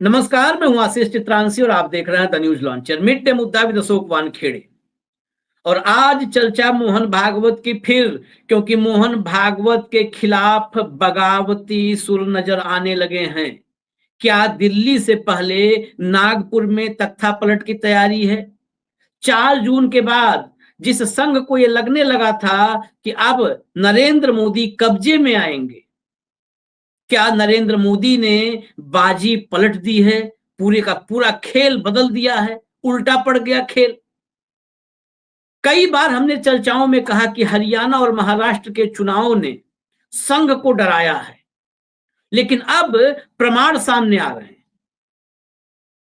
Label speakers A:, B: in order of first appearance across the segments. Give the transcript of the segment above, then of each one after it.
A: नमस्कार, मैं हूं आशीष चित्रांशी और आप देख रहे हैं the news launcher. Mid day मुद्दा विद अशोक वानखेड़े। और आज चर्चा मोहन भागवत की फिर, क्योंकि मोहन भागवत के खिलाफ बगावती सुर नजर आने लगे हैं। क्या दिल्ली से पहले नागपुर में तख्ता पलट की तैयारी है? 4 जून के बाद जिस संघ को यह लगने लगा था कि अब नरेंद्र मोदी कब्जे में आएंगे, क्या नरेंद्र मोदी ने बाजी पलट दी है? पूरे का पूरा खेल बदल दिया है, उल्टा पड़ गया खेल। कई बार हमने चर्चाओं में कहा कि हरियाणा और महाराष्ट्र के चुनावों ने संघ को डराया है, लेकिन अब प्रमाण सामने आ रहे हैं।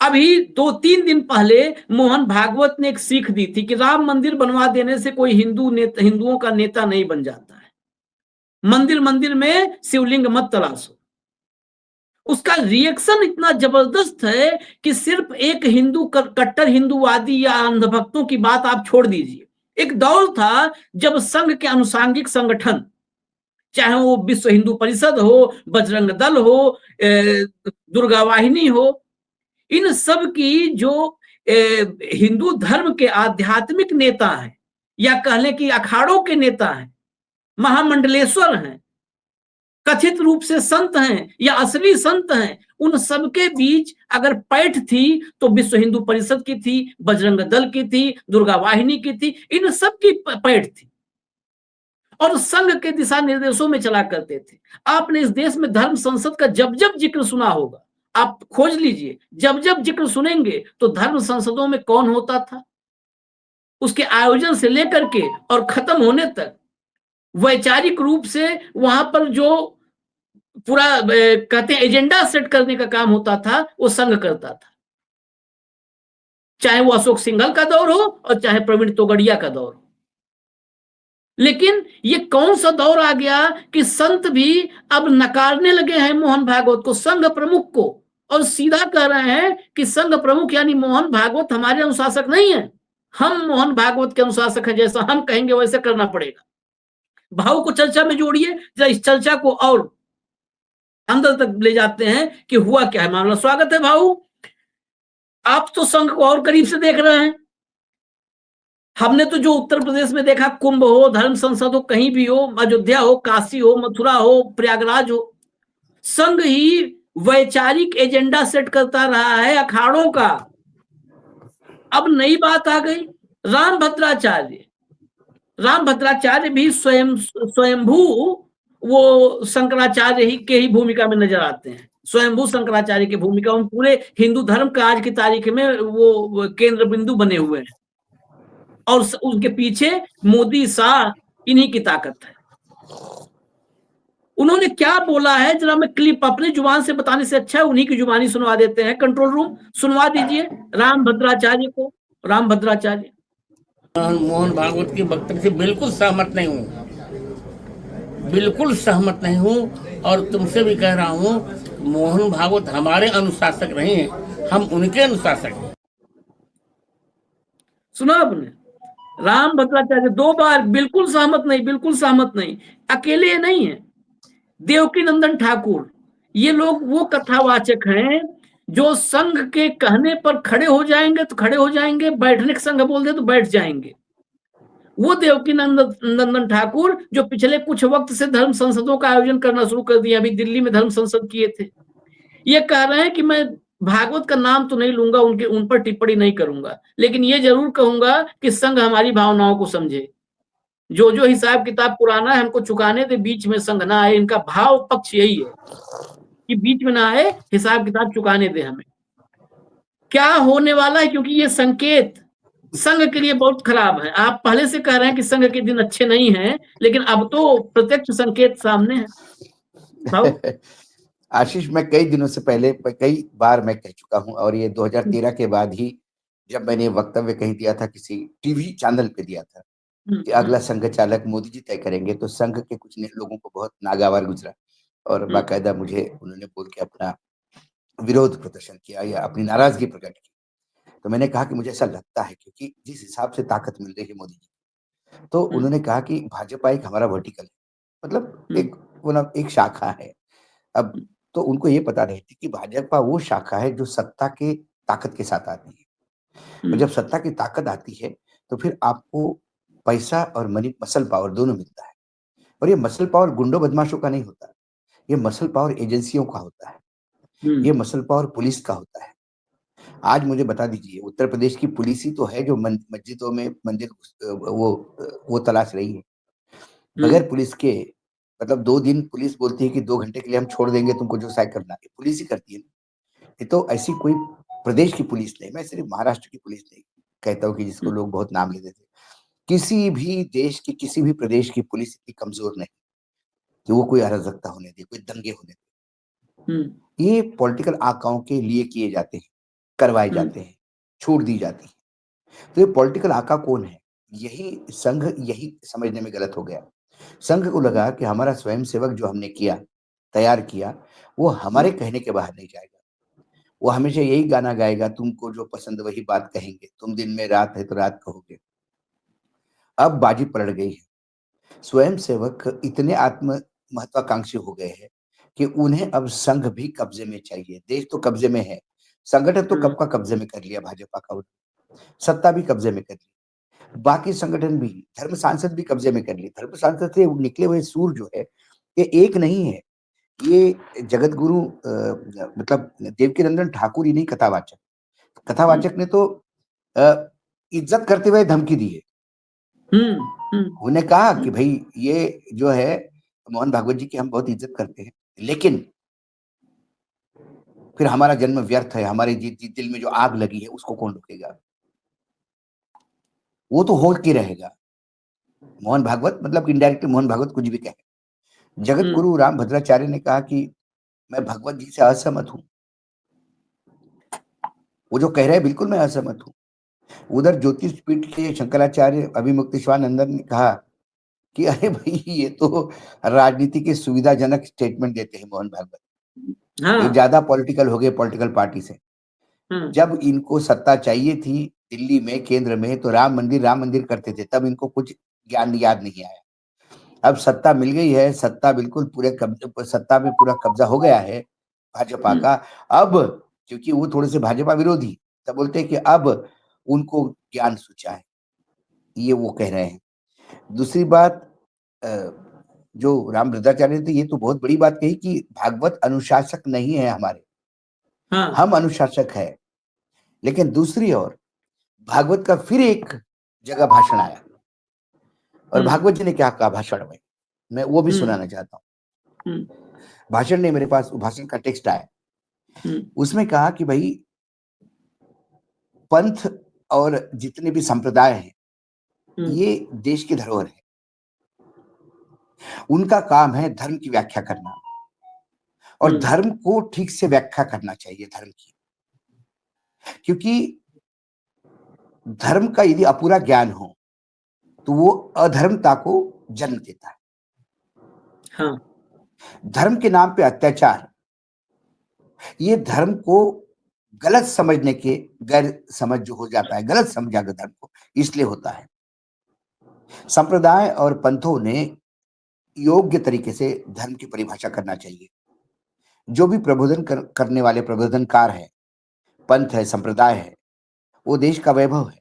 A: अभी 2-3 दिन पहले मोहन भागवत ने एक सीख दी थी कि राम मंदिर बनवा देने से कोई हिंदुओं का नेता नहीं बन जाता है। मंदिर मंदिर में शिवलिंग मत तलाशो। उसका रिएक्शन इतना जबरदस्त है कि सिर्फ एक कट्टर हिंदूवादी या अंधभक्तों की बात आप छोड़ दीजिए। एक दौर था जब संघ के अनुसांगिक संगठन, चाहे वो विश्व हिंदू परिषद हो, बजरंग दल हो, दुर्गा वाहिनी हो, इन सब की जो हिंदू धर्म के आध्यात्मिक नेता हैं या कह लें कि अखाड़ों के नेता हैं, महामंडलेश्वर हैं, कथित रूप से संत हैं या असली संत हैं, उन सबके बीच अगर पैठ थी तो विश्व हिंदू परिषद की थी, बजरंग दल की थी, दुर्गा वाहिनी की थी, इन सब की पैठ थी और संघ के दिशा निर्देशों में चला करते थे। आपने इस देश में धर्म संसद का जब जब जिक्र सुना होगा, आप खोज लीजिए, जब जब जिक्र सुनेंगे तो धर्म संसदों में कौन होता था, उसके आयोजन से लेकर के और खत्म होने तक वैचारिक रूप से वहां पर जो पूरा कहते हैं एजेंडा सेट करने का काम होता था, वो संघ करता था। चाहे वो अशोक सिंघल का दौर हो और चाहे प्रवीण तोगड़िया का दौर हो। लेकिन ये कौन सा दौर आ गया कि संत भी अब नकारने लगे हैं मोहन भागवत को, संघ प्रमुख को, और सीधा कह रहे हैं कि संघ प्रमुख यानी मोहन भागवत हमारे अनुशासक नहीं है, हम मोहन भागवत के अनुशासक हैं, जैसा हम कहेंगे वैसे करना पड़ेगा। भाव को चर्चा में जोड़िए जरा, इस चर्चा को और अंदर तक ले जाते हैं कि हुआ क्या है मामला। स्वागत है भाऊ, आप तो संघ को और करीब से देख रहे हैं। हमने तो जो उत्तर प्रदेश में देखा, कुंभ हो, धर्म संसद हो, कहीं भी हो, अयोध्या हो, काशी हो, मथुरा हो, प्रयागराज हो, संघ ही वैचारिक एजेंडा सेट करता रहा है अखाड़ों का। अब नई बात आ गई, राम भद्राचार्य भी स्वयंभू वो शंकराचार्य ही के ही भूमिका में नजर आते हैं। स्वयंभू शंकराचार्य की भूमिका, उन पूरे हिंदू धर्म का आज की तारीख में वो केंद्र बिंदु बने हुए हैं और उनके पीछे मोदी शाह इन्हीं की ताकत है। उन्होंने क्या बोला है जरा मैं क्लिप अपने जुबान से बताने से अच्छा है उन्हीं की जुबानी सुनवा देते हैं। कंट्रोल रूम सुनवा दीजिए राम भद्राचार्य को। राम भद्राचार्य:
B: मोहन भागवत के वक्तव्य से बिल्कुल सहमत नहीं हूँ, बिल्कुल सहमत नहीं हूँ। और तुमसे भी कह रहा हूँ, मोहन भागवत हमारे अनुशासक नहीं है, हम उनके अनुशासक हैं।
A: सुना आपने? राम भद्राचार्य 2 बार बिल्कुल सहमत नहीं, बिल्कुल सहमत नहीं। अकेले ये नहीं है, देवकी नंदन ठाकुर, ये लोग वो कथावाचक हैं जो संघ के कहने पर खड़े हो जाएंगे तो खड़े हो जाएंगे, बैठने का संघ बोल दे तो बैठ जाएंगे। वो देवकी नंदन ठाकुर जो पिछले कुछ वक्त से धर्म संसदों का आयोजन करना शुरू कर दिया, अभी दिल्ली में धर्म संसद किए थे, ये कह रहे हैं कि मैं भागवत का नाम तो नहीं लूंगा, उन पर टिप्पणी नहीं करूंगा, लेकिन ये जरूर कहूंगा कि संघ हमारी भावनाओं को समझे। जो जो हिसाब किताब पुराना है हमको चुकाने दे, बीच में संघ ना आए। इनका भाव पक्ष यही है कि बीच में ना आए, हिसाब किताब चुकाने दे हमें। क्या होने वाला है, क्योंकि ये संकेत संघ के लिए बहुत खराब है। आप पहले से कह रहे हैं कि संघ के दिन अच्छे नहीं हैं, लेकिन अब तो प्रत्यक्ष संकेत सामने है।
C: आशीष, मैं कई दिनों से पहले कई बार मैं कह चुका हूं, और ये 2013 के बाद ही जब मैंने वक्तव्य कहीं दिया था, किसी टीवी चैनल पे दिया था कि अगला संघ चालक मोदी जी तय करेंगे, तो संघ के कुछ लोगों को बहुत नागवार गुजरा और बाकायदा मुझे उन्होंने बोल के अपना विरोध प्रदर्शन किया या अपनी नाराजगी प्रकट की। तो मैंने कहा कि मुझे ऐसा लगता है, क्योंकि जिस हिसाब से ताकत मिल रही है मोदी जी, तो उन्होंने कहा कि भाजपा एक हमारा वर्टिकल है, मतलब एक शाखा है। अब तो उनको ये पता रहती कि भाजपा वो शाखा है जो सत्ता के ताकत के साथ आती है, और जब सत्ता की ताकत आती है तो फिर आपको पैसा और मनी मसल पावर दोनों मिलता है। और ये मसल पावर गुंडों बदमाशों का नहीं होता, ये मसल पावर एजेंसियों का होता है, ये मसल पावर पुलिस का होता है। आज मुझे बता दीजिए, उत्तर प्रदेश की पुलिस ही तो है जो मस्जिदों में मंदिर वो तलाश रही है बगैर पुलिस के। मतलब 2 दिन पुलिस बोलती है कि 2 घंटे के लिए हम छोड़ देंगे तुमको जो साइ करना है, पुलिस ही करती है ना। ये तो ऐसी कोई प्रदेश की पुलिस नहीं, मैं सिर्फ महाराष्ट्र की पुलिस नहीं कहता हूँ कि जिसको लोग बहुत नाम लेते थे। किसी भी देश की किसी भी प्रदेश की पुलिस इतनी कमजोर नहीं कि वो कोई अराजकता होने दे, कोई दंगे होने दे। ये पॉलिटिकल आकाओं के लिए किए जाते हैं, करवाए जाते हैं, छूट दी जाती है। तो ये पॉलिटिकल आका कौन है? यही संघ यही समझने में गलत हो गया। संघ को लगा कि हमारा स्वयंसेवक जो हमने किया, तैयार किया, वो हमारे कहने के बाहर नहीं जाएगा। वो हमेशा यही गाना गाएगा, तुमको जो पसंद वही बात कहेंगे, तुम दिन में रात है तो रात कहोगे। अब बाजी पलट गई है। स्वयंसेवक इतने आत्म महत्वाकांक्षी हो गए हैं कि उन्हें अब संघ भी कब्जे में चाहिए। देश तो कब्जे में है, संगठन तो कब का कब्जे में कर लिया भाजपा का, सत्ता भी कब्जे में कर ली, बाकी संगठन भी, धर्म सांसद भी कब्जे में कर ली। धर्म सांसद से निकले हुए सूर जो है ये एक नहीं है, ये जगत गुरु मतलब देवकीनंदन ठाकुर ही नहीं, कथावाचक, कथावाचक ने तो इज्जत करते हुए धमकी दी है। उन्हें कहा कि भाई ये जो है मोहन भागवत जी की हम बहुत इज्जत करते हैं, लेकिन फिर हमारा जन्म व्यर्थ है, हमारे दिल में जो आग लगी है उसको कौन रोकेगा? वो तो हो के रहेगा। मोहन भागवत मतलब इनडायरेक्टली मोहन भागवत कुछ भी कहे। जगत गुरु राम भद्राचार्य ने कहा कि मैं भगवत जी से असहमत हूं। वो जो कह रहे हैं बिल्कुल मैं असहमत हूं। उधर ज्योतिष पीठ के शंकराचार्य अभिमुक्तेश्वरानंदन ने कहा कि अरे भाई ये तो राजनीति के सुविधाजनक स्टेटमेंट देते हैं मोहन भागवत, ये ज्यादा पॉलिटिकल हो गए पॉलिटिकल पार्टी से। जब इनको सत्ता चाहिए थी दिल्ली में, केंद्र में, तो राम मंदिर करते थे, तब इनको कुछ ज्ञान याद नहीं आया। अब सत्ता मिल गई है, सत्ता बिल्कुल सत्ता में पूरा कब्जा हो गया है भाजपा का। अब क्योंकि वो थोड़े से भाजपा विरोधी, तब बोलते हैं कि अब उनको ज्ञान सूझा है, ये वो कह रहे हैं। दूसरी बात, जो राम भद्राचार्य ने, ये तो बहुत बड़ी बात कही कि भागवत अनुशासक नहीं है हमारे, हम अनुशासक है। लेकिन दूसरी ओर भागवत का फिर एक जगह भाषण आया, और भागवत जी ने क्या कहा भाषण में, मैं वो भी सुनाना चाहता हूँ। भाषण ने मेरे पास भाषण का टेक्स्ट आया, उसमें कहा कि भाई पंथ और जितने भी संप्रदाय हैं ये देश की धरोहर है, उनका काम है धर्म की व्याख्या करना, और धर्म को ठीक से व्याख्या करना चाहिए धर्म की, क्योंकि धर्म का यदि अपूरा ज्ञान हो तो वो अधर्मता को जन्म देता है। धर्म के नाम पे अत्याचार, ये धर्म को गलत समझने के, गैर समझ जो हो जाता है, गलत समझा गया धर्म को, इसलिए होता है। संप्रदाय और पंथों ने योग्य तरीके से धर्म की परिभाषा करना चाहिए। जो भी प्रबोधन करने वाले प्रबोधनकार है, पंथ है, संप्रदाय है, वो देश का वैभव है।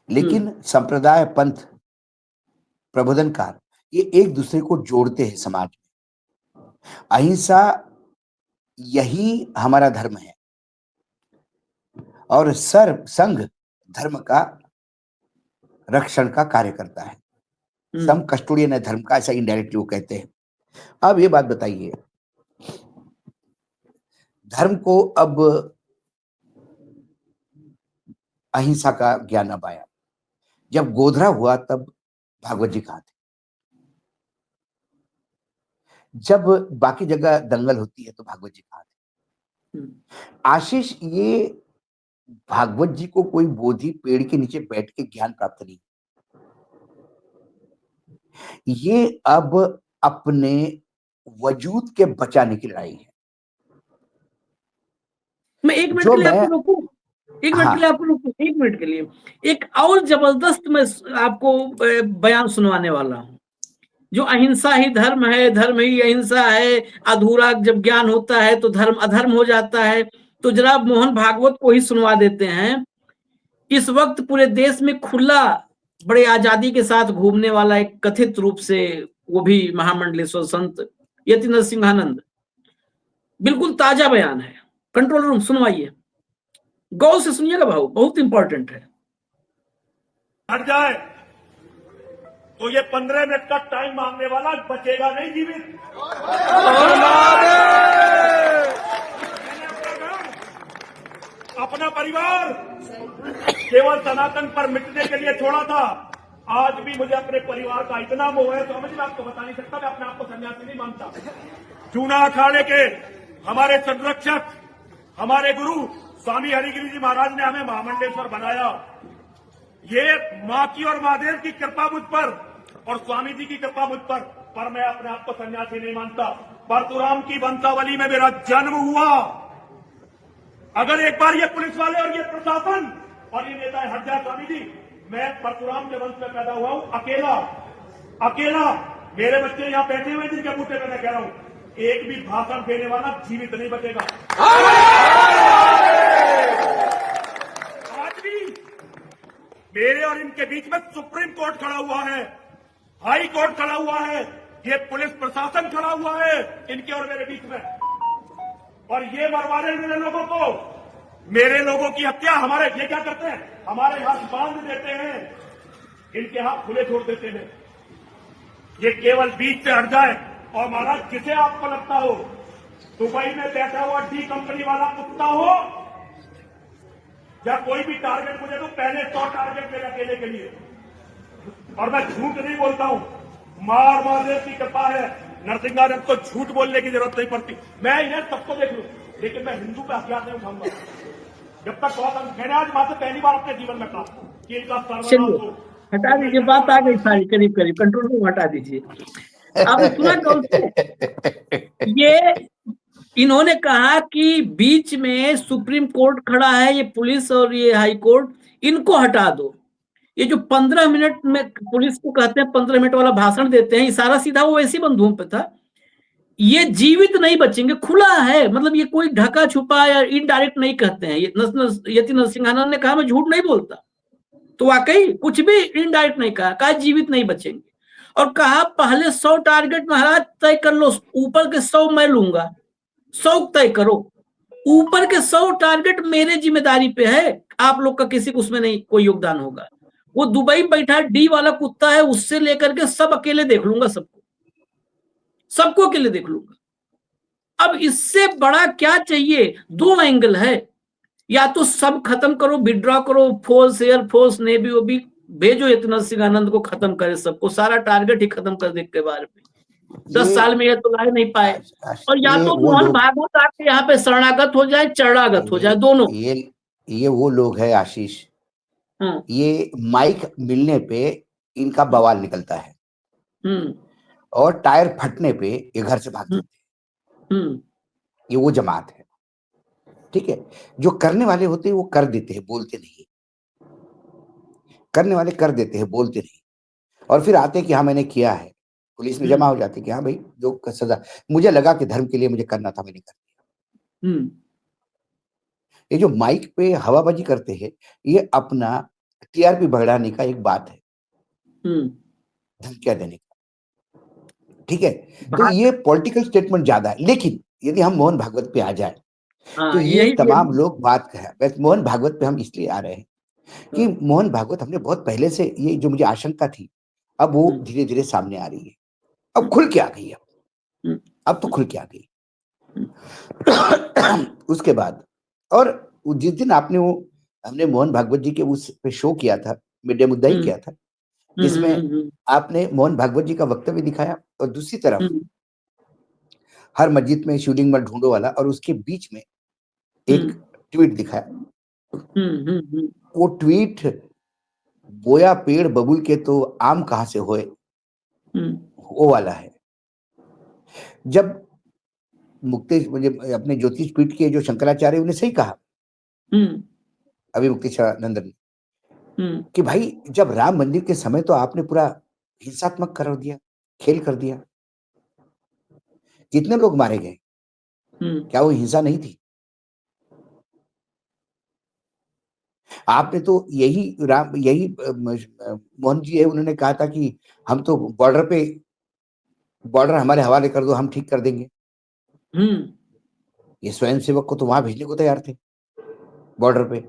C: लेकिन संप्रदाय, पंथ, प्रबोधनकार ये एक दूसरे को जोड़ते हैं समाज में। अहिंसा यही हमारा धर्म है, और संघ धर्म का रक्षण का कार्य करता है। सम कस्टोडियन है धर्म का, ऐसा इनडायरेक्टली वो कहते हैं। अब ये बात बताइए, धर्म को अब अहिंसा का ज्ञान अब आया, जब गोधरा हुआ तब भागवत जी कहाँ थे? जब बाकी जगह दंगल होती है तो भागवत जी कहाँ थे? आशीष, ये भागवत जी को कोई बोधि पेड़ के नीचे बैठ के ज्ञान प्राप्त नहीं, ये अब अपने वजूद के बचाने की लड़ाई है।
A: मैं एक मिनट के लिए आपको रोकूं, एक मिनट के लिए आपको रोकूं, एक मिनट के लिए एक और जबरदस्त मैं आपको बयान सुनवाने वाला हूं। जो अहिंसा ही धर्म है, धर्म ही अहिंसा है, अधूरा जब ज्ञान होता है तो धर्म अधर्म हो जाता है। तो जनाब मोहन भागवत को ही सुनवा देते हैं। इस वक्त पूरे देश में खुला बड़े आजादी के साथ घूमने वाला एक कथित रूप से वो भी महामंडलेश्वर संत यति नरसिंहानंद, बिल्कुल ताजा बयान है। कंट्रोल रूम सुनवाइए, गौर से सुनिएगा भाऊ, बहुत इंपॉर्टेंट है।
D: हट जाए तो ये 15 मिनट का टाइम मांगने वाला बचेगा नहीं जीवित। अपना परिवार केवल सनातन पर मिटने के लिए छोड़ा था। आज भी मुझे अपने परिवार का इतना मोह है, समझ में आपको बता नहीं सकता। मैं अपने आप को सन्यासी नहीं मानता। चूना अखाड़े के हमारे संरक्षक, हमारे गुरु स्वामी हरिगिरि जी महाराज ने हमें महामंडलेश्वर बनाया। ये मां की और महादेव की कृपा मुझ पर और स्वामी जी की कृपा मुझ पर मैं अपने आप को सन्यासी नहीं मानता। परशुराम की वंशावली में मेरा जन्म हुआ। अगर एक बार ये पुलिस वाले और ये प्रशासन और ये नेता हट जाए स्वामी जी, मैं परशुराम के वंश में पैदा हुआ हूं, अकेला। मेरे बच्चे यहां बैठे हुए जिनके बूटे पे मैं कह रहा हूं, एक भी भाषण देने वाला जीवित नहीं बचेगा। आज भी मेरे और इनके बीच में सुप्रीम कोर्ट खड़ा हुआ है, हाई कोर्ट खड़ा हुआ है, ये पुलिस प्रशासन खड़ा हुआ है इनके और मेरे बीच में। और ये मरवा रहे मेरे लोगों को, मेरे लोगों की हत्या हमारे, ये क्या करते हैं, हमारे हाथ बांध देते हैं, इनके हाथ खुले छोड़ देते हैं। ये केवल बीच से हट जाए। और महाराज जिसे आपको लगता हो दुबई में बैठा हुआ डी कंपनी वाला कुत्ता हो या कोई भी टारगेट मुझे तो पहले 100 टारगेट मेरे अकेले के लिए। और मैं झूठ नहीं बोलता हूं, मार महादेव की कृपा है, नरसिंहानंद को झूठ बोलने की जरूरत नहीं पड़ती। मैं इन्हें सबको देख लूं, लेकिन मैं हिंदू पे हथियार नहीं उठाऊंगा जब तक मैंने आज मां से पहली बार अपने जीवन में कहा कि इनका सर्वनाश हो।
A: हटा दीजिए, बात आ गई सारी करीब करीब, कंट्रोल रूम हटा दीजिए। आपने सुना गौर से, ये इन्होंने कहा कि बीच में सुप्रीम कोर्ट खड़ा है, ये पुलिस और ये हाई कोर्ट, इनको हटा दो। ये जो 15 मिनट में पुलिस को कहते हैं 15 मिनट वाला भाषण देते हैं, इशारा सीधा वो ऐसी बंधुओं पे था। ये जीवित नहीं बचेंगे, खुला है, मतलब ये कोई ढका छुपा या इनडायरेक्ट नहीं कहते हैं। यति नरसिंहानंद ने कहा मैं झूठ नहीं बोलता, तो वाकई कुछ भी इनडायरेक्ट नहीं कहा जीवित नहीं बचेंगे। और कहा पहले 100 टारगेट महाराज तय कर लो, ऊपर के 100 मैं लूंगा, 100 तय करो, ऊपर के 100 टारगेट मेरे जिम्मेदारी पे है, आप लोग का किसी को उसमें नहीं कोई योगदान होगा। वो दुबई बैठा डी वाला कुत्ता है, उससे लेकर के सब अकेले देख लूंगा, सबको अकेले देख लूंगा। अब इससे बड़ा क्या चाहिए? 2 एंगल है, या तो सब खत्म करो, विड्रॉ करो, फोर्स, एयरफोर्स, नेवी वो भी भेजो, यति नरसिंहानंद को खत्म करे, सबको सारा टारगेट ही खत्म कर दे के बारे में। 10 साल में ये तो ला नहीं पाए। और या तो मोहन भागवत आके यहाँ पे शरणागत हो जाए, चरणागत हो जाए, दोनों।
C: ये वो लोग है आशीष, ये माइक मिलने पे इनका बवाल निकलता है और टायर फटने पे ये घर से भाग जाते हैं। ये वो जमात है, ठीक है। जो करने वाले होते हैं वो कर देते हैं, बोलते नहीं। करने वाले कर देते हैं, बोलते नहीं, और फिर आते हैं कि हाँ मैंने किया है, पुलिस में जमा हो जाते हैं कि हाँ भाई जो सजा मुझे लगा कि धर्म के लिए मुझे करना था, मैंने कर दिया। ये जो माइक पे हवाबाजी करते हैं, ये अपना टीआरपी बढ़ाने का एक बात है, धमकियां देने का, ठीक है। तो ये पॉलिटिकल स्टेटमेंट ज्यादा है। लेकिन यदि हम मोहन भागवत पे आ जाए तो ये तमाम लोग बात कहें, मोहन भागवत पे हम इसलिए आ रहे हैं कि मोहन भागवत हमने बहुत पहले से, ये जो मुझे आशंका थी अब वो धीरे धीरे सामने आ रही है, अब खुल के आ गई है, अब तो खुल के आ गई। उसके बाद, और जिस दिन हमने मोहन भागवत जी के उस पे शो किया था, मिड डे मुद्दा ही किया था, जिसमें आपने मोहन भागवत जी का वक्तव्य दिखाया और दूसरी तरफ हर मस्जिद में शिवलिंग मत ढूंढो वाला, और उसके बीच में एक ट्वीट दिखाया। वो ट्वीट, बोया पेड़ बबुल के तो आम कहां से होए, वो वाला है। जब मुक्तेश मुझे अपने ज्योतिष पीठ के जो शंकराचार्य, उन्हें सही कहा अभी मुक्तेशानंद ने कि भाई जब राम मंदिर के समय तो आपने पूरा हिंसात्मक कर दिया, खेल कर दिया। कितने लोग मारे गए? क्या वो हिंसा नहीं थी? आपने तो यही मोहन जी है, उन्होंने कहा था कि हम तो बॉर्डर हमारे हवाले कर दो, हम ठीक कर देंगे। ये स्वयंसेवक को तो वहां भेजने को तैयार थे, बॉर्डर पे,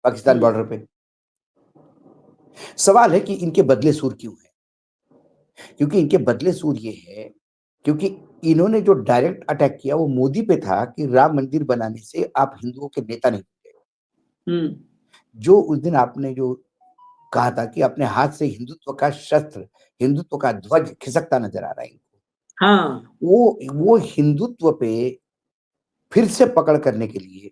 C: पाकिस्तान बॉर्डर पे। सवाल है कि इनके बदले सूर क्यों है? क्योंकि इनके बदले सूर ये है क्योंकि इन्होंने जो डायरेक्ट अटैक किया वो मोदी पे था कि राम मंदिर बनाने से आप हिंदुओं के नेता नहीं बने। जो उस दिन आपने जो कहा था कि अपने हाथ से हिंदुत्व का शस्त्र, हिंदुत्व का ध्वज खिसकता नजर आ रहा है इनको।
A: हाँ,
C: वो हिंदुत्व पे फिर से पकड़ करने के लिए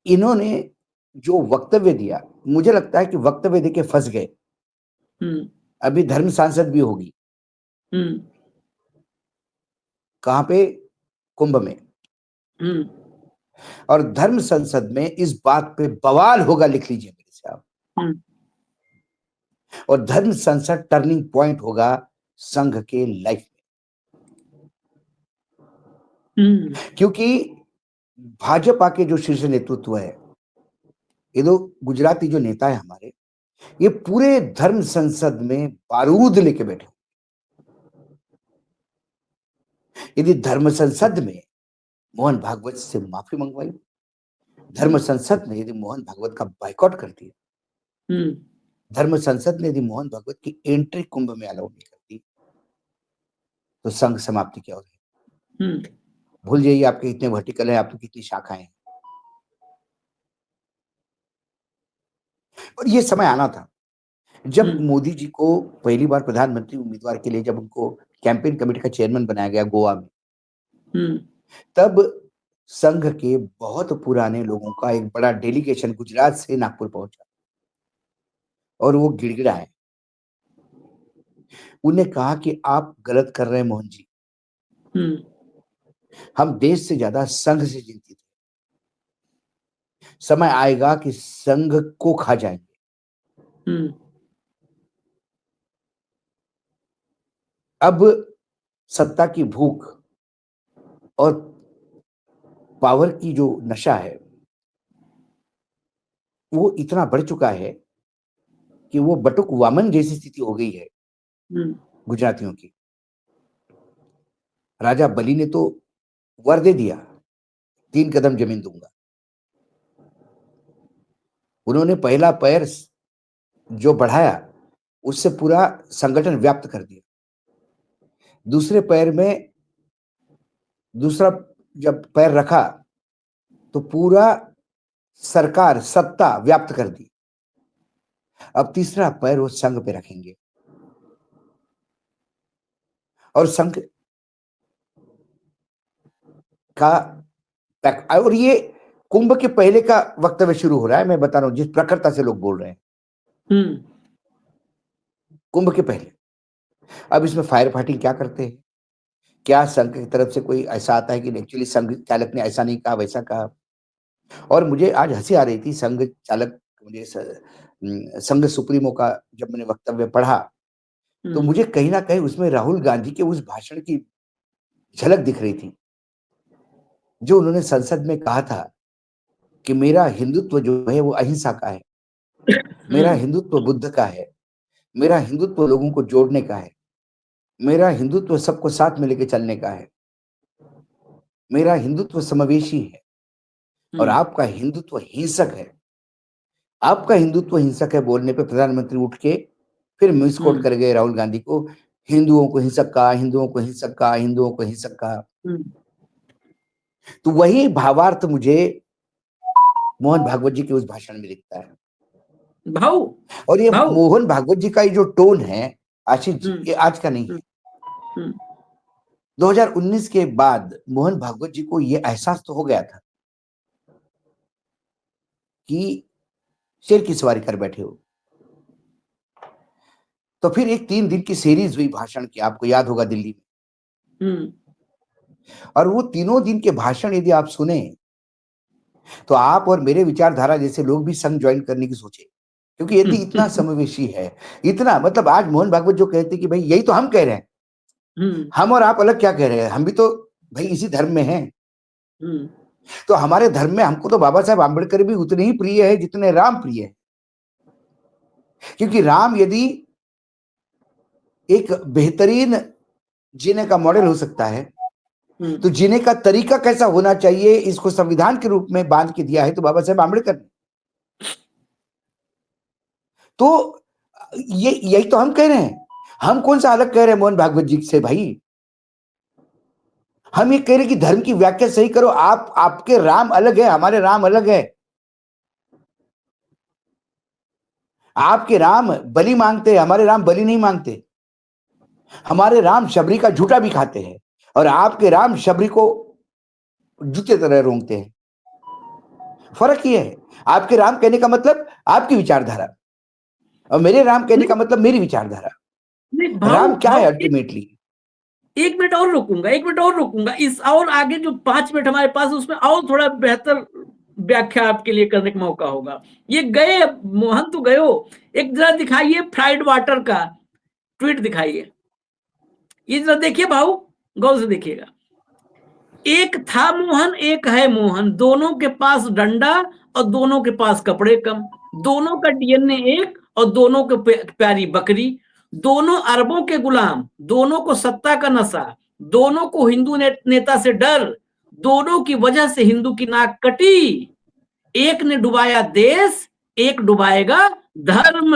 C: इन्होंने जो वक्तव्य दिया, मुझे लगता है कि वक्तव्य देके फंस गए। अभी धर्म सांसद भी होगी। कहां पे? कुंभ में। और धर्म संसद में इस बात पे बवाल होगा, लिख लीजिए मेरे से आप। और धर्म संसद टर्निंग पॉइंट होगा संघ के लाइफ में। क्योंकि भाजपा के जो शीर्ष नेतृत्व है, ये दो गुजराती जो नेता है हमारे, ये पूरे धर्म संसद में बारूद लेके बैठे। यदि धर्म संसद में मोहन भागवत से माफी मंगवाई, धर्म संसद ने यदि मोहन भागवत का बाइकआउट कर दिया, धर्म संसद ने यदि मोहन भागवत की एंट्री कुंभ में अलाउ नहीं कर दी, तो संघ समाप्ति क्या हो रही? भूल जाइए आपके कितने वर्टिकल है, आपकी कितनी शाखाएं हैं। और ये समय आना था जब मोदी जी को पहली बार प्रधानमंत्री उम्मीदवार के लिए जब उनको कैंपेन कमेटी का चेयरमैन बनाया गया गोवा में, तब संघ के बहुत पुराने लोगों का एक बड़ा डेलीगेशन गुजरात से नागपुर पहुंचा और वो गिड़गिड़ाए। उन्हें कहा कि आप गलत कर रहे हैं मोहन जी, हम देश से ज्यादा संघ से चिंतित हैं। समय आएगा कि संघ को खा जाएंगे। अब सत्ता की भूख और पावर की जो नशा है वो इतना बढ़ चुका है कि वो बटुक वामन जैसी स्थिति हो गई है गुजरातियों की। राजा बलि ने तो वर दे दिया, 3 कदम जमीन दूंगा। उन्होंने पहला पैर जो बढ़ाया उससे पूरा संगठन व्याप्त कर दिया। दूसरे पैर में दूसरा जब पैर रखा तो पूरा सरकार सत्ता व्याप्त कर दी। अब तीसरा पैर वो संघ पे रखेंगे और संघ का और ये कुंभ के पहले का वक्तव्य शुरू हो रहा है। मैं बता रहा हूं जिस प्रखरता से लोग बोल रहे हैं, कुंभ के पहले। अब इसमें फायर फाइटिंग क्या करते हैं? क्या संघ की तरफ से कोई ऐसा आता है कि एक्चुअली संघ चालक ने ऐसा नहीं कहा, वैसा कहा? और मुझे आज हंसी आ रही थी संघ चालक, मुझे संघ सुप्रीमो का जब मैंने वक्तव्य पढ़ा तो मुझे कहीं ना कहीं उसमें राहुल गांधी के उस भाषण की झलक दिख रही थी जो उन्होंने संसद में कहा था कि मेरा हिंदुत्व जो है वो अहिंसा का है, मेरा हिंदुत्व बुद्ध का है, मेरा हिंदुत्व लोगों को जोड़ने का है, मेरा हिंदुत्व सबको साथ में लेके चलने का है, मेरा हिंदुत्व समावेशी है और आपका हिंदुत्व हिंसक है। आपका हिंदुत्व हिंसक है बोलने पे प्रधानमंत्री उठ के फिर मिसकोट कर गए राहुल गांधी को, हिंदुओं को हिंसक कहा, हिंदुओं को हिंसक कहा, हिंदुओं को हिंसक कहा। तो वही भावार्थ मुझे मोहन भागवत जी के उस भाषण में दिखता है। और ये मोहन भागवत जी का ये जो टोन है आशीष जी, ये आज का नहीं है। 2019 के बाद मोहन भागवत जी को ये एहसास तो हो गया था कि शेर की सवारी कर बैठे हो। तो फिर एक 3 दिन की सीरीज हुई भाषण की, आपको याद होगा, दिल्ली में। और वो तीनों दिन के भाषण यदि आप सुने तो आप और मेरे विचारधारा जैसे लोग भी संघ ज्वाइन करने की सोचे। क्योंकि यदि इतना समावेशी है, इतना मतलब आज मोहन भागवत जो कहते कि भाई यही तो हम कह रहे हैं, हम और आप अलग क्या कह रहे हैं, हम भी तो भाई इसी धर्म में हैं। तो हमारे धर्म में हमको तो बाबा साहब आम्बेडकर भी उतने ही प्रिय है जितने राम प्रिय है, क्योंकि राम यदि एक बेहतरीन जीने का मॉडल हो सकता है, तो जीने का तरीका कैसा होना चाहिए इसको संविधान के रूप में बांध के दिया है तो बाबा साहेब आम्बेडकर ने। तो ये यही तो हम कह रहे हैं, हम कौन सा अलग कह रहे हैं मोहन भागवत जी से भाई, हम ये कह रहे हैं कि धर्म की व्याख्या सही करो। आपके राम अलग है, हमारे राम अलग है। आपके राम बलि मांगते हैं, हमारे राम बलि नहीं मांगते। हमारे राम शबरी का झूठा भी खाते हैं और आपके राम शबरी को जूते तरह रोंगते हैं। फर्क ये है, आपके राम कहने का मतलब आपकी विचारधारा और मेरे राम कहने का मतलब मेरी विचारधारा। राम क्या है अल्टीमेटली?
A: एक मिनट और रुकूंगा इस, और आगे जो 5 मिनट हमारे पास है उसमें और थोड़ा बेहतर व्याख्या आपके लिए करने का मौका होगा। ये गए मोहन तो गए हो, एक जरा दिखाइए फ्राइड वाटर का ट्वीट दिखाइए, ये जरा देखिए भाऊ, गौर से देखिएगा। एक था मोहन, एक है मोहन, दोनों के पास डंडा और दोनों के पास कपड़े कम, दोनों का डीएनए एक और दोनों को प्यारी बकरी, दोनों अरबों के गुलाम, दोनों को सत्ता का नशा, दोनों को हिंदू नेता से डर, दोनों की वजह से हिंदू की नाक कटी, एक ने डुबाया देश, एक डुबाएगा धर्म।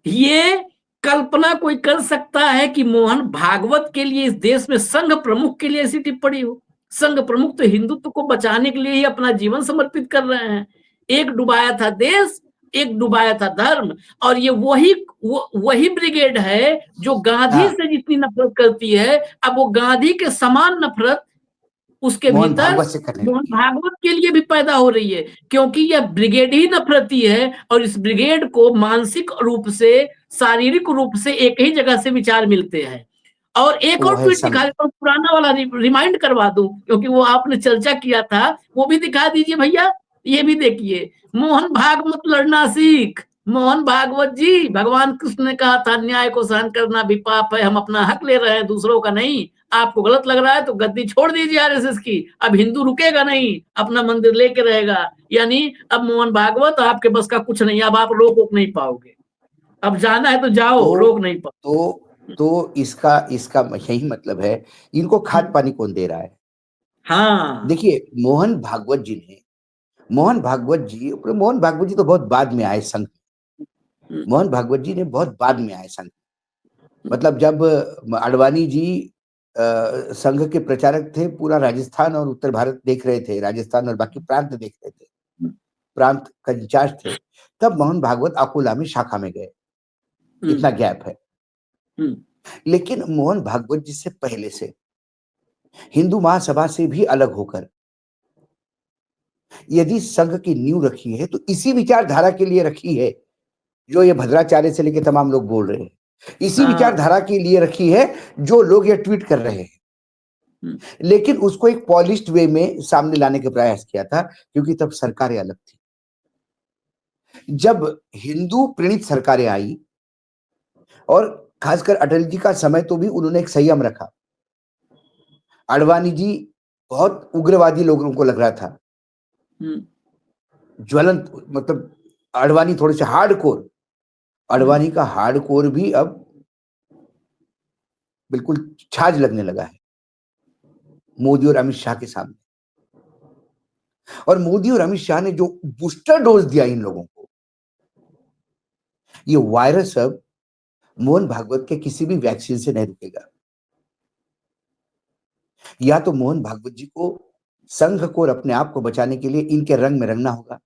A: ये कल्पना कोई कर सकता है कि मोहन भागवत के लिए इस देश में संघ प्रमुख के लिए ऐसी टिप्पणी हो? संघ प्रमुख तो हिंदुत्व को बचाने के लिए ही अपना जीवन समर्पित कर रहे हैं। एक डुबाया था देश, एक डुबाया था धर्म, और ये वही ब्रिगेड है जो गांधी से जितनी नफरत करती है, अब वो गांधी के समान नफरत उसके भीतर मोहन भागवत के लिए भी पैदा हो रही है, क्योंकि यह ब्रिगेड ही नफरती है और इस ब्रिगेड को मानसिक रूप से, शारीरिक रूप से एक ही जगह से विचार मिलते हैं। और एक और ट्वीट दिखा देता हूँ, पुराना वाला रिमाइंड करवा दूं, क्योंकि वो आपने चर्चा किया था, वो भी दिखा दीजिए भैया। ये भी देखिए, मोहन भागवत लड़ना सीख। मोहन भागवत जी, भगवान कृष्ण ने कहा था न्याय को सहन करना भी पाप है, हम अपना हक ले रहे हैं, दूसरों का नहीं। आपको गलत लग रहा है तो गद्दी छोड़ दीजिए आरएसएस की, अब हिंदू रुकेगा नहीं, अपना मंदिर लेके रहेगा। यानी अब मोहन भागवत आपके बस का कुछ नहीं, अब आप रोक नहीं पाओगे, अब जाना है तो जाओ, रोक नहीं पाओगे।
C: तो इसका यही मतलब है, इनको खाद पानी कौन दे रहा है?
A: हाँ,
C: देखिए मोहन भागवत जी तो बहुत बाद में आए संघ। मोहन भागवत जी ने बहुत बाद में आए संघ, मतलब जब अडवाणी जी संघ के प्रचारक थे, पूरा राजस्थान और उत्तर भारत देख रहे थे, राजस्थान और बाकी प्रांत देख रहे थे, प्रांत का इंचार्ज थे, तब मोहन भागवत अकोला में शाखा में गए। इतना गैप है। लेकिन मोहन भागवत जी से पहले से हिंदू महासभा से भी अलग होकर यदि संघ की नींव रखी है तो इसी विचारधारा के लिए रखी है जो ये भद्राचार्य से लेकर तमाम लोग बोल रहे हैं, इसी विचारधारा के लिए रखी है जो लोग ये ट्वीट कर रहे हैं। लेकिन उसको एक पॉलिश्ड वे में सामने लाने का प्रयास किया था, क्योंकि तब सरकारें अलग थी। जब हिंदू प्रणीत सरकारें आई, और खासकर अटल जी का समय तो भी उन्होंने एक संयम रखा। अडवाणी जी बहुत उग्रवादी लोगों को लग रहा था, ज्वलंत, मतलब अडवाणी थोड़े से हार्डकोर, अडवाणी का हार्डकोर भी अब बिल्कुल छाज लगने लगा है मोदी और अमित शाह के सामने। और मोदी और अमित शाह ने जो बूस्टर डोज दिया इन लोगों को, ये वायरस अब मोहन भागवत के किसी भी वैक्सीन से नहीं रुकेगा। या तो मोहन भागवत जी को, संघ को और अपने आप को बचाने के लिए इनके रंग में रंगना होगा,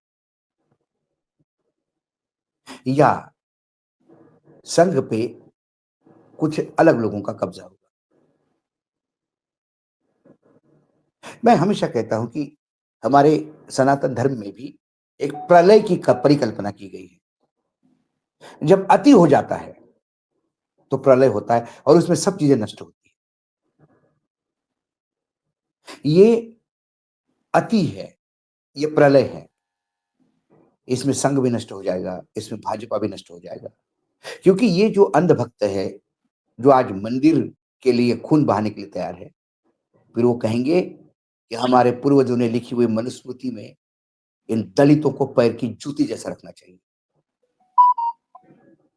C: या संघ पे कुछ अलग लोगों का कब्जा होगा। मैं हमेशा कहता हूं कि हमारे सनातन धर्म में भी एक प्रलय की परिकल्पना की गई है। जब अति हो जाता है तो प्रलय होता है और उसमें सब चीजें नष्ट होती है। ये अति है, ये प्रलय है। इसमें संघ भी नष्ट हो जाएगा, इसमें भाजपा भी नष्ट हो जाएगा। क्योंकि ये जो अंधभक्त है, जो आज मंदिर के लिए खून बहाने के लिए तैयार है, फिर वो कहेंगे कि हमारे पूर्वजों ने लिखी हुई मनुस्मृति में इन दलितों को पैर की जूती जैसा रखना चाहिए।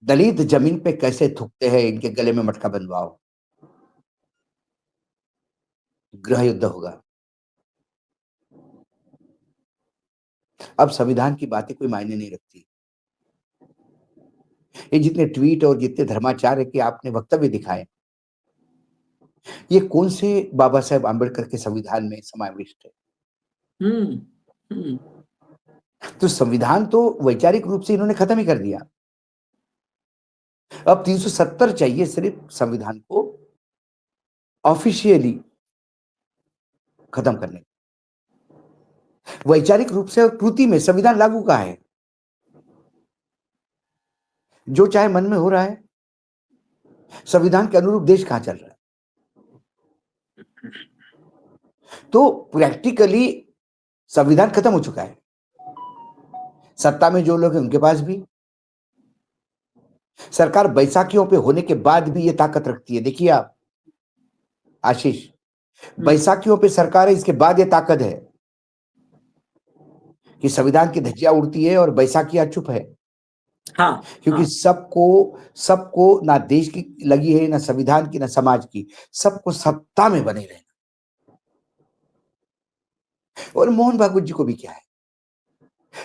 C: दलित जमीन पे कैसे थूकते हैं, इनके गले में मटका बंधवाओ, गृह युद्ध होगा। अब संविधान की बातें कोई मायने नहीं रखती। ये जितने ट्वीट और जितने धर्माचार्य के आपने वक्तव्य दिखाए, ये कौन से बाबा साहेब आंबेडकर के संविधान में समाविष्ट है?
A: हम्म हम्म
C: तो संविधान तो वैचारिक रूप से इन्होंने खत्म ही कर दिया। अब 370 चाहिए सिर्फ संविधान को ऑफिशियली खत्म करने। वैचारिक रूप से और कृति में संविधान लागू कहाँ है? जो चाहे मन में हो रहा है। संविधान के अनुरूप देश कहां चल रहा है? तो प्रैक्टिकली संविधान खत्म हो चुका है। सत्ता में जो लोग हैं उनके पास भी, सरकार बैसाखियों पे होने के बाद भी ये ताकत रखती है। देखिए आप आशीष, बैसाखियों पे सरकार है, इसके बाद ये ताकत है कि संविधान की धज्जियां उड़ती है और बैसाखियां चुप है।
A: हाँ,
C: क्योंकि
A: हाँ,
C: सबको ना देश की लगी है, ना संविधान की, ना समाज की, सबको सत्ता में बने रहना। और मोहन भागवत जी को भी क्या है,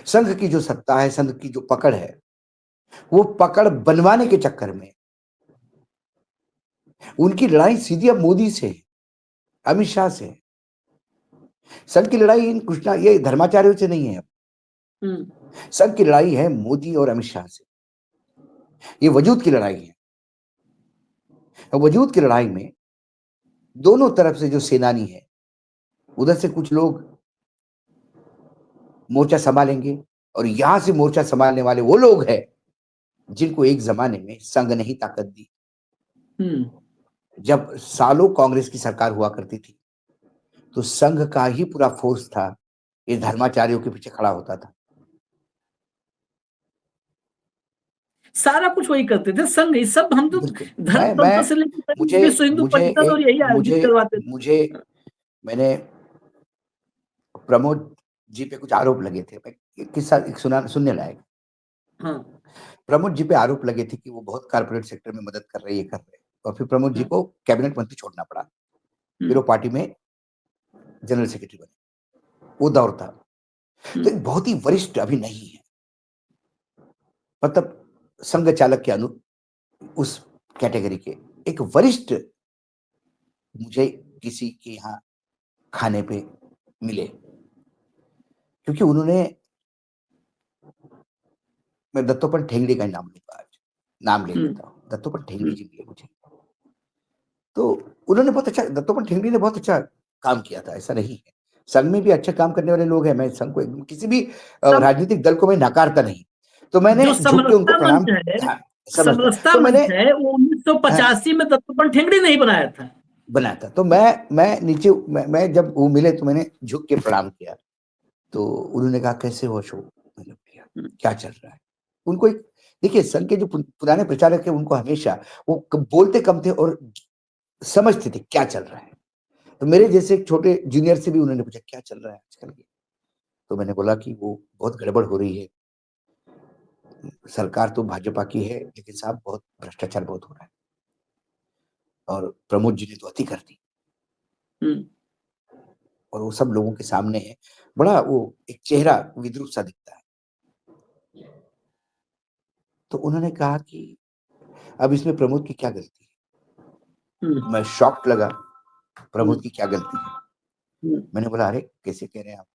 C: संघ की जो सत्ता है, संघ की जो पकड़ है, वो पकड़ बनवाने के चक्कर में उनकी लड़ाई सीधी अब मोदी से, अमित शाह से। संघ की लड़ाई इन कृष्णा ये धर्माचार्यों से नहीं है। संघ की लड़ाई है मोदी और अमित शाह से। ये वजूद की लड़ाई है। वजूद की लड़ाई में दोनों तरफ से जो सेनानी है, उधर से कुछ लोग मोर्चा संभालेंगे और यहां से मोर्चा संभालने वाले वो लोग हैं जिनको एक जमाने में संघ ने ही ताकत दी। जब सालों कांग्रेस की सरकार हुआ करती थी तो संघ का ही पूरा फोर्स था, ये धर्माचार्यों के पीछे खड़ा होता था।
A: सारा कुछ वही करते थे, संघ, ये सब हम तो धर्म तंत्र से लेकर विश्व हिंदू परिषद और यही आयोजित करवाते थे।
C: मैंने प्रमोद जी पे कुछ आरोप लगे थे, मैं किस्सा सुनने लायक।
A: हाँ।
C: प्रमोद जी पे आरोप लगे थे कि वो बहुत कारपोरेट सेक्टर में मदद कर रहे, ये कर रहे, और फिर प्रमोद जी को कैबिनेट मंत्री छोड़ना पड़ा। फिर वो पार्टी में जनरल सेक्रेटरी बने, वो दौर था। तो एक बहुत ही वरिष्ठ अभी नहीं है, मतलब संघ चालक के उस कैटेगरी के एक वरिष्ठ मुझे किसी के यहाँ खाने पे मिले, क्योंकि उन्होंने, मैं दत्तोपंत ठेंगड़ी का नाम लूंगा, आज नाम ले लेता हूँ, दत्तोपंत ठेंगड़ी जी मिले मुझे। तो उन्होंने बहुत अच्छा, दत्तोपंत ठेंगड़ी ने बहुत अच्छा काम किया था, ऐसा नहीं है। संघ में भी अच्छा काम करने वाले लोग हैं, मैं संघ को किसी भी राजनीतिक दल को मैं नकारता नहीं। तो मैंने झुक के उनको प्रणाम,
A: समरसता
C: तो मैंने
A: वो 1985 में दत्तोपंत ठेंगड़ी नहीं बनाया था।
C: तो मैं नीचे, मैं जब वो मिले तो मैंने झुक के प्रणाम किया। तो उन्होंने कहा कैसे हो अशोक, मैंने किया क्या चल रहा है। उनको एक, देखिए संघ के जो पुराने प्रचारक है उनको हमेशा वो बोलते कम थे और समझते थे क्या चल रहा है। तो मेरे जैसे एक छोटे जूनियर से भी उन्होंने पूछा क्या चल रहा है आजकल के, तो मैंने बोला कि वो बहुत गड़बड़ हो रही है, सरकार तो भाजपा की है लेकिन साहब बहुत भ्रष्टाचार बहुत हो रहा है, और प्रमोद जी ने तो अति कर दी, और वो सब लोगों के सामने है, बड़ा वो एक चेहरा विद्रूप सा दिखता है। तो उन्होंने कहा कि अब इसमें प्रमोद की क्या गलती है। मैं शॉक्ड लगा, प्रमोद की क्या गलती है। मैंने बोला अरे कैसे कह रहे हैं आप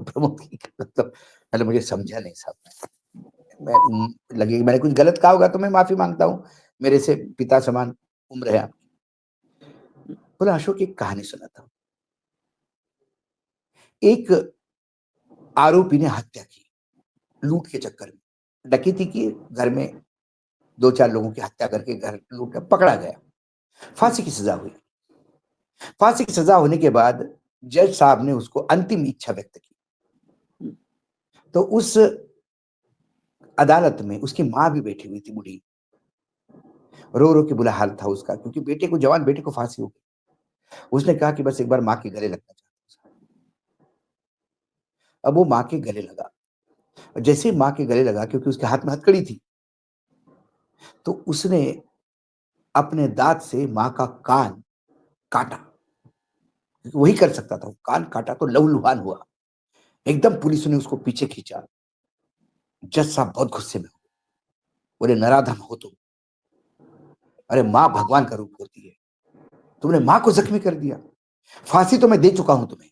C: प्रमोद की, मतलब पहले मुझे समझा नहीं साहब, मैं लगे मैंने कुछ गलत कहा होगा तो मैं माफी मांगता हूँ, मेरे से पिता समान उम्र है आपकी। बोला अशोक एक कहानी सुनाता हूँ। एक आरोपी ने हत्या की, लूट के चक्कर में डकैती की, घर में 2-4 लोगों की हत्या करके घर लूट कर पकड़ा गया, फांसी की सजा हुई। फांसी की सजा होने के बाद जज साहब ने उसको अंतिम इच्छा व्यक्त की। तो उस अदालत में उसकी माँ भी बैठी हुई थी, बूढ़ी, रो रो के बुरा हाल था उसका, क्योंकि बेटे को, जवान बेटे को फांसी हो गई। उसने कहा कि बस एक बार माँ के गले लगना चाहता हूँ। अब वो माँ के गले लगा, और जैसे ही माँ के गले लगा, क्योंकि उसके हाथ में हथकड़ी थी, तो उसने अपने दांत से माँ का कान काटा, वही कर सकता था, कान काटा तो लहूलुहान हुआ। एकदम पुलिस ने उसको पीछे खींचा। जज साहब बहुत गुस्से में हो, बोले नराधम हो तुम, अरे माँ भगवान का रूप होती है, तुमने माँ को जख्मी कर दिया। फांसी तो मैं दे चुका हूं तुम्हें,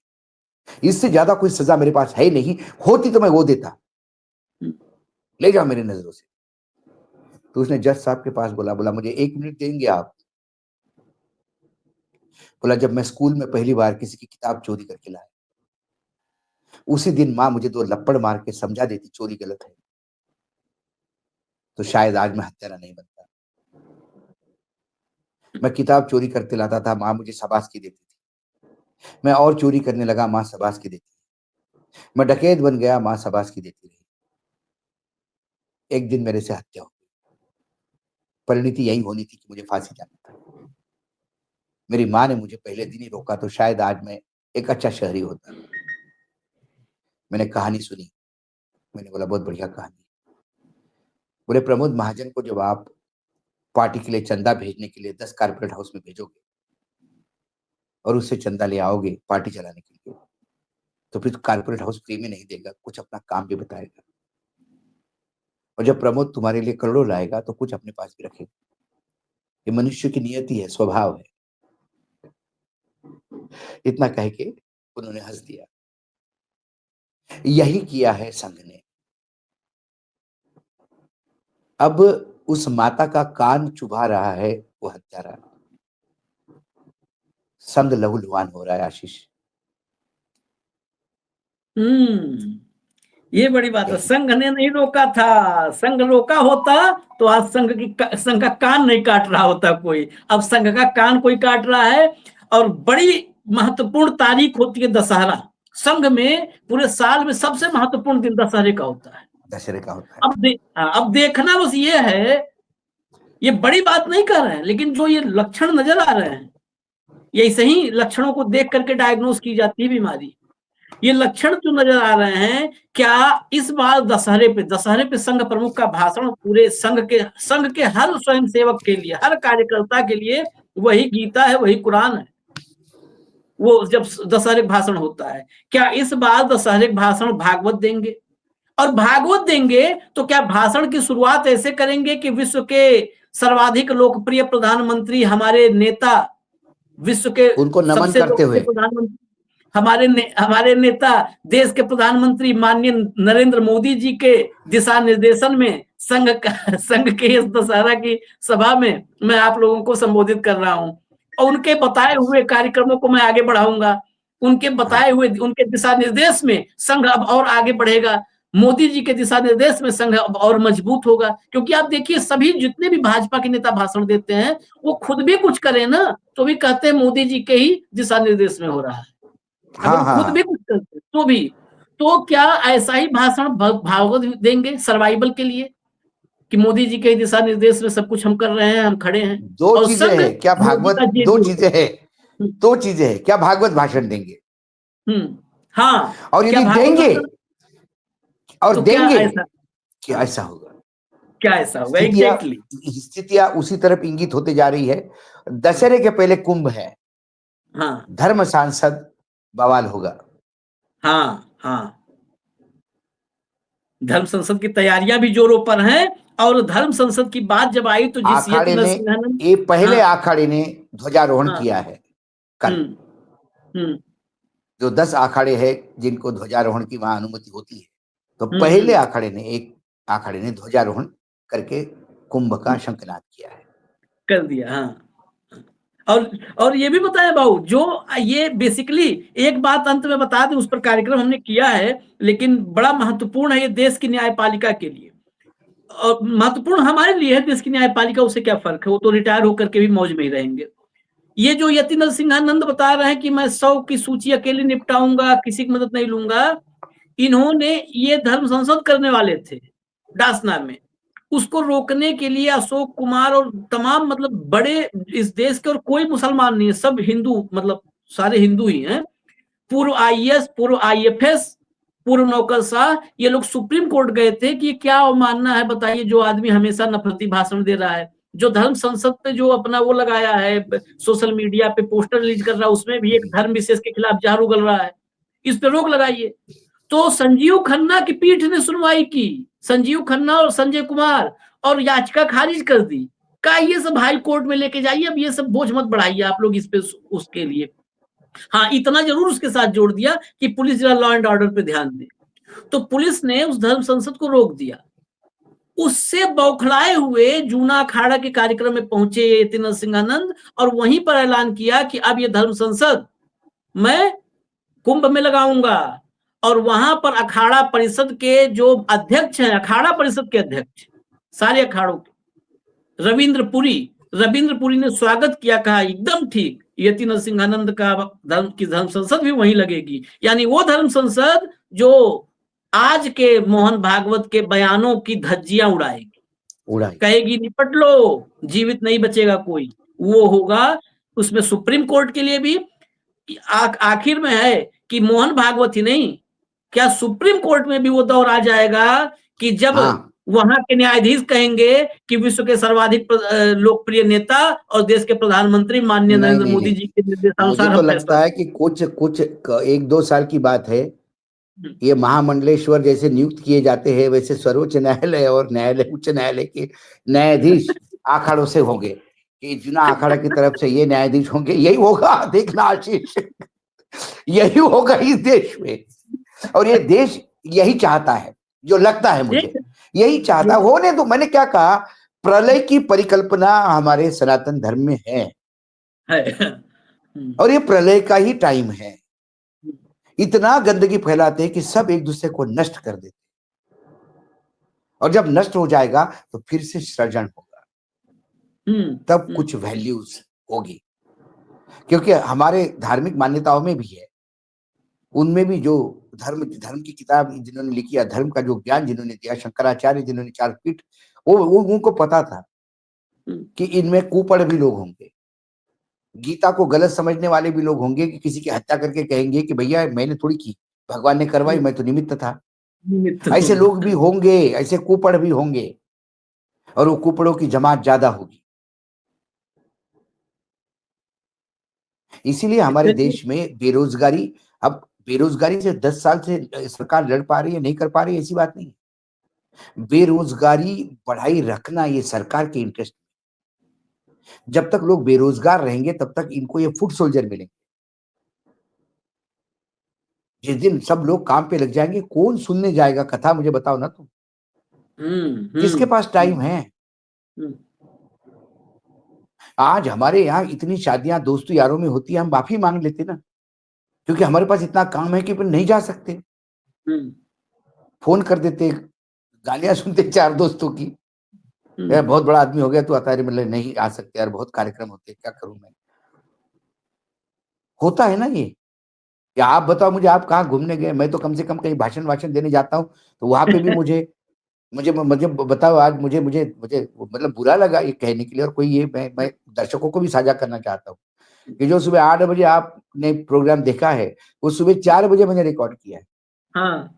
C: इससे ज्यादा कोई सजा मेरे पास है नहीं, होती तो मैं वो देता, ले जाओ मेरी नजरों से। तो उसने जज साहब के पास बोला मुझे 1 मिनट देंगे आप? बोला जब मैं स्कूल में पहली बार किसी की किताब चोरी करके लाया, उसी दिन माँ मुझे 2 लप्पड़ मार के समझा देती चोरी गलत है, तो शायद आज मैं हत्यारा नहीं बनता। मैं किताब चोरी करते लाता था, माँ मुझे शाबाशी देती थी। मैं और चोरी करने लगा, माँ शाबाशी देती। मैं डकैत बन गया, माँ शाबाशी देती रही। एक दिन मेरे से हत्या हो गई। परिणति यही होनी थी कि मुझे फांसी जाना था। मेरी माँ ने मुझे पहले दिन ही रोका, तो शायद आज मैं एक अच्छा शहरी होता। मैंने कहानी सुनी, मैंने बोला बहुत बढ़िया कहानी। बोले प्रमोद महाजन को जब आप पार्टी के लिए चंदा भेजने के लिए 10 कारपोरेट हाउस में भेजोगे और उससे चंदा ले आओगे पार्टी चलाने के लिए, तो फिर कारपोरेट हाउस फ्री में नहीं देगा, कुछ अपना काम भी बताएगा। और जब प्रमोद तुम्हारे लिए करोड़ों लाएगा तो कुछ अपने पास भी रखेगा। ये मनुष्य की नियति है, स्वभाव है। इतना कह के उन्होंने हंस दिया। यही किया है संघ ने। अब उस माता का कान चुभा रहा है वो हत्यारा। संघ लहूलुहान हो रहा है आशीष।
A: ये बड़ी बात है। संघ ने नहीं रोका था, संघ रोका होता तो आज संघ का कान नहीं काट रहा होता कोई। अब संघ का कान कोई काट रहा है। और बड़ी महत्वपूर्ण तारीख होती है दशहरा। संघ में पूरे साल में सबसे महत्वपूर्ण दिन दशहरे का होता है।
C: दशहरे का होता है।
A: अब देखना बस ये है, ये बड़ी बात नहीं कर रहे हैं, लेकिन जो ये लक्षण नजर आ रहे हैं, ये सही लक्षणों को देख करके डायग्नोस की जाती है बीमारी। ये लक्षण जो नजर आ रहे हैं, क्या इस बार दशहरे पे संघ प्रमुख का भाषण पूरे संघ के हर स्वयं सेवक के लिए, हर कार्यकर्ता के लिए वही गीता है, वही कुरान है। वो जब दशहरे भाषण होता है, क्या इस बार दशहरे भाषण भागवत देंगे? और भागवत देंगे तो क्या भाषण की शुरुआत ऐसे करेंगे कि विश्व के सर्वाधिक लोकप्रिय प्रधानमंत्री, हमारे नेता, विश्व के
C: उनको नमन करते हुए,
A: प्रधानमंत्री, हमारे नेता, देश के प्रधानमंत्री माननीय नरेंद्र मोदी जी के दिशा निर्देशन में संघ के इस दशहरा की सभा में मैं आप लोगों को संबोधित कर रहा हूं, और उनके बताए हुए कार्यक्रमों को मैं आगे बढ़ाऊंगा। उनके बताए हुए, उनके दिशा निर्देश में संघ अब और आगे बढ़ेगा। मोदी जी के दिशा निर्देश में संघ अब और मजबूत होगा। क्योंकि आप देखिए, सभी जितने भी भाजपा के नेता भाषण देते हैं, वो खुद भी कुछ करें ना तो भी कहते हैं मोदी जी के ही दिशा निर्देश में हो रहा है। अगर खुद भी कुछ करते तो भी, तो क्या ऐसा ही भाषण भागवत देंगे सर्वाइवल के लिए कि मोदी जी के दिशा निर्देश में सब कुछ हम कर रहे हैं, हम खड़े हैं?
C: दो चीजें हैं, क्या भागवत, दो चीजें हैं, क्या भागवत भाषण देंगे?
A: हाँ,
C: और यदि देंगे और
A: तो
C: देंगे, क्या ऐसा होगा?
A: क्या ऐसा होगा? एग्जैक्टली
C: स्थितियां उसी तरफ इंगित होते जा रही है। दशहरे के पहले कुंभ है।
A: हाँ,
C: धर्म सांसद बवाल होगा।
A: हाँ, धर्म संसद की तैयारियां भी जोरों पर हैं। और धर्म संसद की बात जब आई तो जिस
C: पहले आखाड़े ने ध्वजारोहण किया है कल। जो 10 आखाड़े हैं जिनको ध्वजारोहण की वहां अनुमति होती है, तो पहले एक आखाड़े ने ध्वजारोहण करके कुंभ का शंखनाद किया है,
A: कर दिया। हाँ, और ये भी बताएं बाबू, जो ये बेसिकली एक बात अंत में बता दें, उस पर कार्यक्रम हमने किया है, लेकिन बड़ा महत्वपूर्ण है ये देश की न्यायपालिका के लिए। और महत्वपूर्ण हमारे लिए है, देश की न्यायपालिका, उससे क्या फर्क है, वो तो रिटायर होकर के भी मौज में ही रहेंगे। ये जो यति नरसिंहानंद बता रहे हैं कि मैं 100 की सूची अकेले निपटाऊंगा, किसी की मदद नहीं लूंगा, इन्होंने ये धर्म संसद करने वाले थे, डास नाम में। उसको रोकने के लिए अशोक कुमार और तमाम मतलब बड़े इस देश के, और कोई मुसलमान नहीं है, सब हिंदू, मतलब सारे हिंदू ही हैं, पूर्व आईएएस, पूर्व आईएफएस, पूर्व नौकरशाह, ये लोग सुप्रीम कोर्ट गए थे कि ये क्या अवमानना है बताइए, जो आदमी हमेशा नफरती भाषण दे रहा है, जो धर्म संसद पे जो अपना वो लगाया है, सोशल मीडिया पे पोस्टर रिलीज कर रहा है, उसमें भी एक धर्म विशेष के खिलाफ जहर उगल रहा है, इस पे रोक लगाइए। तो संजीव खन्ना की पीठ ने सुनवाई की, संजीव खन्ना और संजय कुमार, और याचिका खारिज कर दी। का ये सब हाई कोर्ट में लेके जाइए, अब ये सब बोझ मत बढ़ाइए आप लोग इस पे उसके लिए। हाँ, इतना जरूर उसके साथ जोड़ दिया कि पुलिस जरा लॉ एंड ऑर्डर पे ध्यान दे। तो पुलिस ने उस धर्म संसद को रोक दिया। उससे बौखलाए हुए जूना अखाड़ा के कार्यक्रम में पहुंचे यति नरसिंहानंद, और वहीं पर ऐलान किया कि अब ये धर्म संसद मैं कुंभ में लगाऊंगा। और वहां पर अखाड़ा परिषद के जो अध्यक्ष हैं, अखाड़ा परिषद के अध्यक्ष सारे अखाड़ों के, रविंद्र पुरी ने स्वागत किया, कहा एकदम ठीक, यति नरसिंहानंद का धर्म संसद भी वहीं लगेगी। यानी वो धर्म संसद जो आज के मोहन भागवत के बयानों की धज्जियां उड़ाएगी, कहेगी निपट लो, जीवित नहीं बचेगा कोई, वो होगा। उसमें सुप्रीम कोर्ट के लिए भी आखिर में है कि मोहन भागवत ही नहीं, क्या सुप्रीम कोर्ट में भी वो दौर आ जाएगा कि जब वहां के न्यायाधीश कहेंगे कि विश्व के सर्वाधिक लोकप्रिय नेता और देश के प्रधानमंत्री माननीय नरेंद्र मोदी जी के निर्देशानुसार।
C: मुझे तो लगता है कि कुछ 1-2 साल की बात है, ये महामंडलेश्वर जैसे नियुक्त किए जाते हैं, वैसे सर्वोच्च न्यायालय और उच्च न्यायालय के न्यायाधीश अखाड़ों से होंगे, कि जुना अखाड़ा की तरफ से ये न्यायाधीश होंगे। यही होगा, देखना आशीष, यही होगा इस देश में। और ये देश यही चाहता है, जो लगता है मुझे यही चाहता होने दो। मैंने क्या कहा, प्रलय की परिकल्पना हमारे सनातन धर्म में है। और ये प्रलय का ही टाइम है। इतना गंदगी फैलाते हैं कि सब एक दूसरे को नष्ट कर देते, और जब नष्ट हो जाएगा तो फिर से सृजन होगा, तब कुछ वैल्यूज होगी। क्योंकि हमारे धार्मिक मान्यताओं में भी है, उनमें भी जो धर्म की किताब जिन्होंने लिखी है, धर्म का जो ज्ञान जिन्होंने दिया, शंकराचार्य जिन्होंने 4 पीठ, वो उनको पता था कि इनमें कुपड़ भी लोग होंगे, गीता को गलत समझने वाले भी लोग होंगे, कि किसी की हत्या करके कहेंगे कि भैया मैंने थोड़ी की, भगवान ने करवाई, मैं तो निमित्त था। ऐसे लोग भी होंगे, ऐसे कुपड़ भी होंगे, और वो कुपड़ों की जमात ज्यादा होगी। इसीलिए हमारे देश में बेरोजगारी, अब बेरोजगारी से 10 साल से सरकार लड़ पा रही है, नहीं कर पा रही है, ऐसी बात नहीं। बेरोजगारी बढ़ाई रखना ये सरकार के इंटरेस्ट। जब तक लोग बेरोजगार रहेंगे तब तक इनको ये फुट सोल्जर मिलेंगे। जिस दिन सब लोग काम पे लग जाएंगे, कौन सुनने जाएगा कथा, मुझे बताओ ना तुम। किसके पास टाइम है? आज हमारे यहाँ इतनी शादियां दोस्तों यारों में होती है, हम माफी मांग लेते ना, क्योंकि हमारे पास इतना काम है कि नहीं जा सकते। फोन कर देते, गालियां सुनते 4 दोस्तों की, यार बहुत बड़ा आदमी हो गया तू आता है, मतलब नहीं आ सकते यार, बहुत कार्यक्रम होते, क्या करूं मैं। होता है ना ये। या आप बताओ मुझे, आप कहाँ घूमने गए? मैं तो कम से कम कहीं भाषण देने जाता हूँ, तो वहां पे भी मुझे बताओ, आज मुझे मतलब बुरा लगा ये कहने के लिए, और कोई ये मैं दर्शकों को भी साझा करना चाहता हूँ कि जो सुबह 8 बजे आपने प्रोग्राम देखा है, वो सुबह 4 बजे मैंने रिकॉर्ड किया है।
A: हाँ।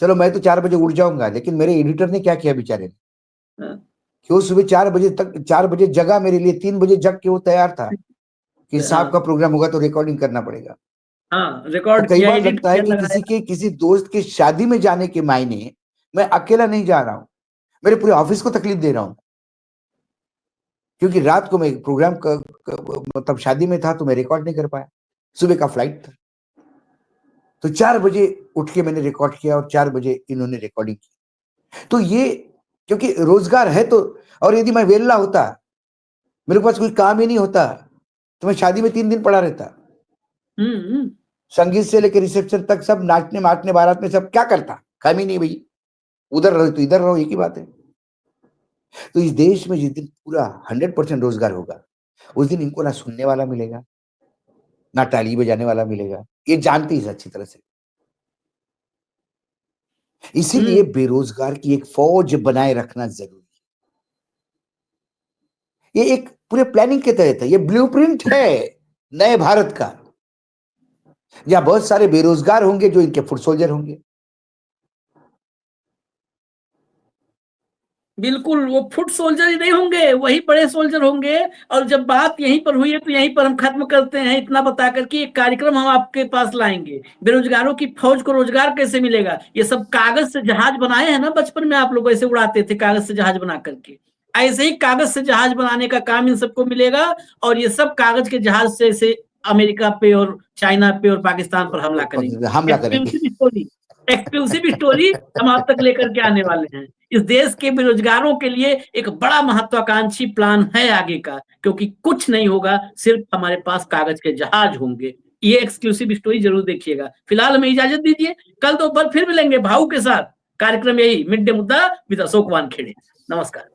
C: चलो मैं तो 4 बजे उठ जाऊंगा, लेकिन मेरे एडिटर ने क्या किया बेचारे ने, कि वो सुबह 4 बजे जगा मेरे लिए, 3 बजे जग के वो तैयार था कि साहब का प्रोग्राम होगा तो रिकॉर्डिंग करना पड़ेगा।
A: रिकॉर्ड
C: कई बार लगता है कि किसी दोस्त की शादी में जाने के मायने मैं अकेला नहीं जा रहा हूं, मेरे पूरे ऑफिस को तकलीफ दे रहा हूं, क्योंकि रात को मैं प्रोग्राम मतलब शादी में था तो मैं रिकॉर्ड नहीं कर पाया, सुबह का फ्लाइट था। तो 4 बजे उठ के मैंने रिकॉर्ड किया और 4 बजे इन्होंने रिकॉर्डिंग की। तो ये क्योंकि रोजगार है तो, और यदि मैं वेल्ला होता, मेरे पास कोई काम ही नहीं होता, तो मैं शादी में 3 दिन पड़ा रहता। संगीत से लेकर रिसेप्शन तक सब नाचने माचने बारात में सब क्या करता, काम ही नहीं भाई, उधर रहो तो इधर रहो, एक ही बात है। तो इस देश में जिस दिन पूरा 100% रोजगार होगा, उस दिन इनको ना सुनने वाला मिलेगा, ना ताली बजाने वाला मिलेगा, ये जानती है अच्छी तरह से। इसीलिए बेरोजगार की एक फौज बनाए रखना जरूरी है। ये एक पूरे प्लानिंग के तहत है, ये ब्लूप्रिंट है नए भारत का, जहां बहुत सारे बेरोजगार होंगे जो इनके फुट सोल्जर होंगे।
A: बिल्कुल, वो फुट सोल्जर ही नहीं होंगे, वही बड़े सोल्जर होंगे। और जब बात यहीं पर हुई है तो यहीं पर हम खत्म करते हैं, इतना बता करके एक कार्यक्रम हम आपके पास लाएंगे। बेरोजगारों की फौज को रोजगार कैसे मिलेगा? ये सब कागज से जहाज बनाए हैं ना, बचपन में आप लोग ऐसे उड़ाते थे कागज से जहाज बना करके, ऐसे ही कागज से जहाज बनाने का काम इन सबको मिलेगा। और ये सब कागज के जहाज से अमेरिका पे और चाइना पे और पाकिस्तान पर हमला करेंगे।
C: हमला करेंगे।
A: एक्सक्लूसिव स्टोरी हम आप तक लेकर के आने वाले हैं। इस देश के बेरोजगारों के लिए एक बड़ा महत्वाकांक्षी प्लान है आगे का, क्योंकि कुछ नहीं होगा, सिर्फ हमारे पास कागज के जहाज होंगे। ये एक्सक्लूसिव स्टोरी जरूर देखिएगा। फिलहाल हमें इजाजत दीजिए, कल दोपहर फिर मिलेंगे भाऊ के साथ। कार्यक्रम यही मिड डे मुद्दा विद अशोक वानखेड़े। नमस्कार।